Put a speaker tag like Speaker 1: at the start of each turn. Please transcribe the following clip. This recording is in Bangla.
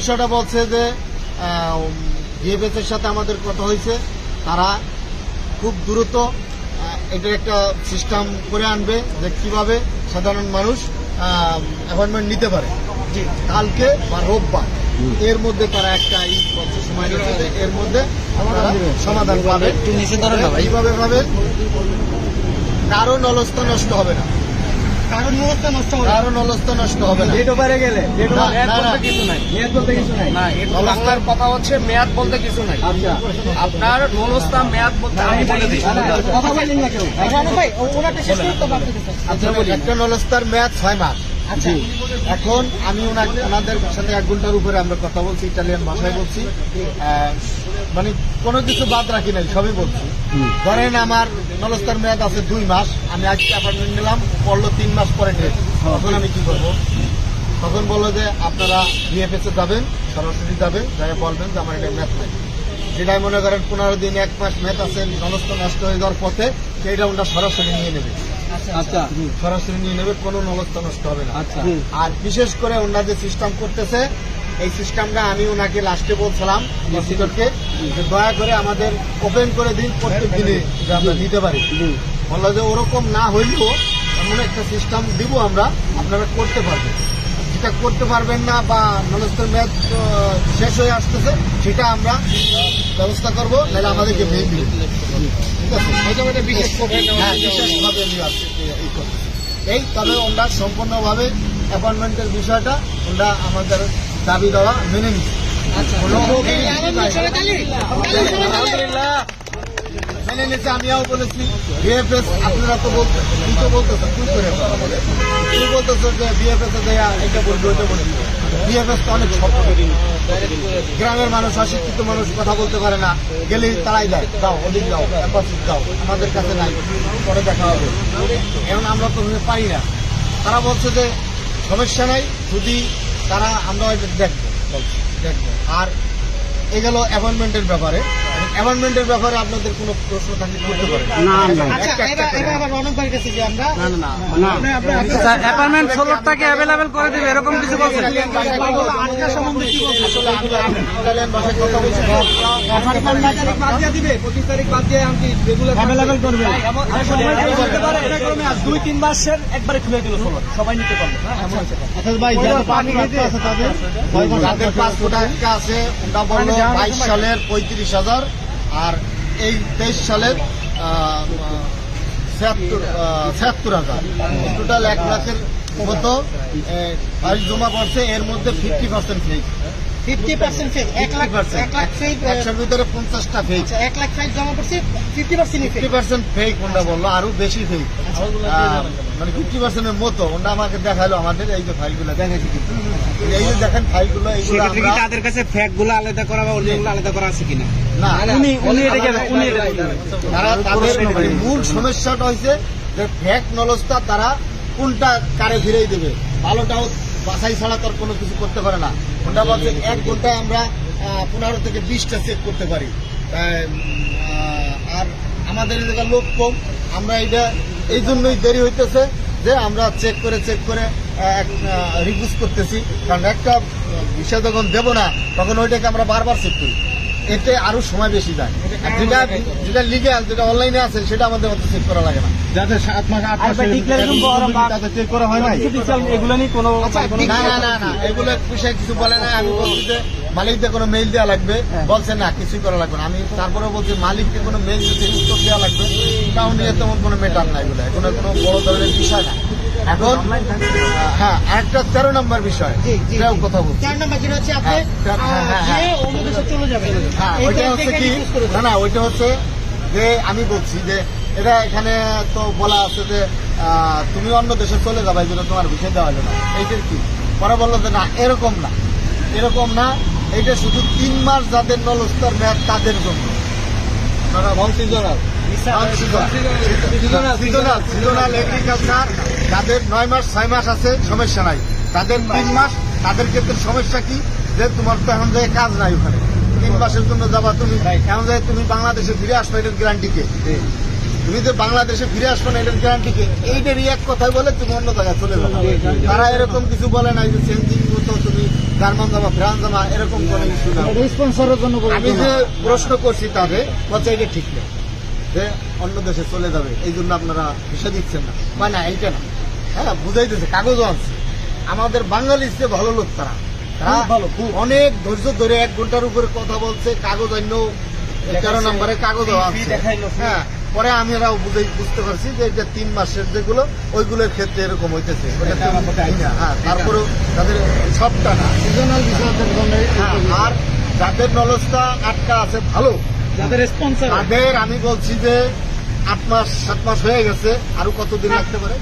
Speaker 1: বিষয়টা বলছে যে বিএফএস এর সাথে আমাদের কথা হয়েছে, তারা খুব দ্রুত এটার একটা সিস্টেম করে আনবে যে কিভাবে সাধারণ মানুষ অ্যাপয়েন্টমেন্ট নিতে পারে। কালকে বা রোববার এর মধ্যে তারা একটা সময় নিচ্ছে, এর মধ্যে সমাধান পাবে। এইভাবে ভাবে কারো নলস্তা নষ্ট হবে না, কারো নলস্তা নষ্ট হবে না।
Speaker 2: বাংলার কথা হচ্ছে মেয়াদ বলতে কিছু নাই। আপনার নলস্তা মেয়াদ বলতে আমি বলে দিই,
Speaker 1: একটা নলস্তার মেয়াদ 6 মাস। এখন আমি ওনাদের সাথে 1 ঘন্টার উপরে আমরা কথা বলছি, ইটালিয়ান ভাষায় বলছি, মানে কোনো কিছু বাদ রাখি নাই, সবই বলছি। ধরেন আমার নলস্তার মেয়াদ আছে 2 মাস, আমি আজকে অ্যাপয়েন্টমেন্ট নিলাম, পড়লো 3 মাস পরে নিয়েছি, তখন আমি কি করবো? তখন বললো যে আপনারা বিএফএস এ যাবেন, সরাসরি যাবেন, যারা বলবেন যে আমার এটা ম্যাথ নাই। যেটাই মনে করেন 15 দিন 1 মাস ম্যাথ আছে, নলস্তা নষ্ট হয়ে যাওয়ার পথে সেইটা ওটা সরাসরি নিয়ে নেবে।
Speaker 3: আচ্ছা,
Speaker 1: সরাসরি নিয়ে নেবে, কোনো নলস্তা নষ্ট হবে না। আর বিশেষ করে ওনারা যে সিস্টেম করতেছে, এই সিস্টেমটা আমি ওনাকে লাস্টে বলছিলাম কম্পিউটারকে, যে দয়া করে আমাদের ওপেন করে দিন, প্রত্যেক দিনে যে আমরা নিতে পারি। বললো যে ওরকম না হইলেও এমন একটা সিস্টেম দিব আমরা, আপনারা করতে পারবেন। যেটা করতে পারবেন না বা নলস্তার ম্যাচ শেষ হয়ে আসতেছে, সেটা আমরা ব্যবস্থা করবো, নাহলে আমাদেরকে মেয়ে দিবে। ঠিক আছে, বিশেষভাবে এই তবে ওরা সম্পূর্ণভাবে অ্যাপয়েন্টমেন্টের বিষয়টা ওরা আমাদের দাবি দেওয়া মেনে নিচ্ছে। মেনে নিচ্ছে, আমিও বলেছি বিএফএস আপনারা তো বলতেছেন তুই বলতেছ যে বিএফএস এ দেয়া এটা বলবি ওইটা বলবি। বিএফএস তো অনেক ছোট, গ্রামের মানুষ, অশিক্ষিত মানুষ কথা বলতে পারে না, গেলে তারাই দেয়, যাও ওদিক যাও, অ্যাম্বাসিড যাও, আমাদের কাছে নাই, পরে দেখা হবে। এখন আমরা তো পারি না। তারা বলছে যে সমস্যা নাই, যদি তারা আমরা দেখবো। আর এই গেল অ্যাপয়েন্টমেন্টের ব্যাপারে। অ্যাপয়েন্টমেন্টের ব্যাপারে আপনাদের কোনো প্রশ্ন থাকলে করতে পারেন।
Speaker 3: অ্যাপয়েন্টমেন্ট 16টাকে অ্যাভেলেবেল করে দেবে, এরকম কিছু বলছেন?
Speaker 1: ইটালিয়ান ভাষায় কথা বলছি,
Speaker 3: 2-3 মাসের একবারে খুলে দিল, সবাই নিতে পারবে।
Speaker 1: যাদের পাসপোর্ট আটকা আছে ওটা বললো 22 সালের 35,000, আর এই 23 সালের 76,000, টোটাল 1 লাখের মতো ফাইল জমা পড়ছে। এর মধ্যে 50% ফেক, 100 ভিতরে 50টা ফেক,
Speaker 4: 1 লাখ ফাইল জমা করছে, 50%
Speaker 1: ফেক ওটা বললো, আরো বেশি ফেক, মানে 50% এর মতো। ওটা আমাকে দেখালো, আমাদের এই যে ফাইলগুলো দেখাচ্ছি, কিন্তু এই যে দেখেন ফাইলগুলো, এইগুলো
Speaker 3: তাদের কাছে ফ্যাক গুলো আলাদা করা বা অরিজিনাল আলাদা করা আছে কিনা?
Speaker 1: না,
Speaker 3: তাদের
Speaker 1: মূল সমস্যাটা হয়েছে যে ফেক নলস্তা তারা কোনটা কারে ফিরেই দেবে, ভালোটাও বাছাই ছাড়া তার কোনো কিছু করতে পারে না। ওটা বলছে 1 ঘন্টায় আমরা 15 থেকে 20টা চেক করতে পারি। আর আমাদের এলাকার লোক কম, আমরা এটা এই জন্যই দেরি হইতেছে যে আমরা চেক করে রিকুয়েস্ট করতেছি, কারণ একটা বিষয় যখন দেবো না তখন ওইটাকে আমরা বারবার চেক করি, এতে আরো সময় বেশি যায়। যেটা লিগ্যাল, যেটা অনলাইনে আছে, সেটা আমাদের মতো চেক করা লাগে না।
Speaker 3: যাতে 7 মাস 8 মাস
Speaker 1: চেক করা হয় না,
Speaker 3: এগুলো নিয়ে কোনো
Speaker 1: না এগুলো বিষয়ে কিছু বলে না। আমি বলছি যে মালিককে কোনো মেইল দেওয়া লাগবে, বলছে না কিছুই করা লাগবে না। আমি তারপরে বলছি মালিককে কোনো মেইল দিতে উত্তর দেওয়া লাগবে, তাও নিয়ে তেমন কোনো মেটার না, এগুলো কোনো বড় ধরনের বিষয় না। এখন হ্যাঁ, আরেকটা 13 নম্বর বিষয়, এটাও কথা বলছি।
Speaker 4: 4 নম্বর যেটা হচ্ছে আপনি অন্য দেশে চলে যাবেন।
Speaker 1: হ্যাঁ, ওইটা হচ্ছে কি, না ওইটা হচ্ছে যে আমি বলছি যে এটা এখানে তো বলা আছে যে তুমি অন্য দেশে চলে যাবে, এই জন্য তোমার ভিসা দেওয়া যাবে না। এইটার কি পরে বললো যে না, এরকম না, এইটা শুধু 3 মাস যাদের নলস্তার মেয়াদ তাদের জন্য। সিজনাল এগ্রিকালচার যাদের 9 মাস 6 মাস আছে সমস্যা নাই, তাদের 3 মাস, তাদের ক্ষেত্রে সমস্যা কি যে তোমার তো এখন যায় কাজ নাই, ওখানে 3 মাসের জন্য যাবা তুমি, এখন যায় তুমি বাংলাদেশে ফিরে আসবে, এটার গ্যারান্টি কে? তুমি যে বাংলাদেশে ফিরে আসবে না এটার গ্যারান্টি কে? এইটারই এক কথাই বলে তুমি অন্য জায়গায় চলে যাবে। তারা এরকম কিছু বলে না যে চেঞ্জিং মতো তুমি জার্মান জামা ফ্রান্স জামা এরকম কোনো ইস্যু না।
Speaker 4: স্পন্সরের জন্য
Speaker 1: আমি যে প্রশ্ন করছি তাদের বলছে এটা ঠিক না, যে অন্য দেশে চলে যাবে এই জন্য আপনারা ভিসা দিচ্ছেন না, মানে না এইটা না। হ্যাঁ বুঝাইতেছে, কাগজও আছে। আমাদের বাঙালির চেয়ে ভালো লোক তারা,
Speaker 4: ভালো,
Speaker 1: অনেক ধৈর্য ধরে 1 ঘন্টার উপরে কথা বলছে, কাগজ অন্য 11 নম্বরে কাগজও আছে। হ্যাঁ পরে আমরাও বুঝতে পারছি যে এটা 3 মাসের যেগুলো ওইগুলোর ক্ষেত্রে এরকম হইতেছে। হ্যাঁ তারপরেও তাদের সবটা না,
Speaker 4: সিজনাল ভিসাদের জন্য
Speaker 1: হ্যাঁ, আর যাদের নলেজটা আটকা আছে ভালো,
Speaker 4: যাদের স্পন্সর
Speaker 1: তাদের আমি বলছি যে 8 মাস 7 মাস হয়ে গেছে, আরো কতদিন লাগতে পারে।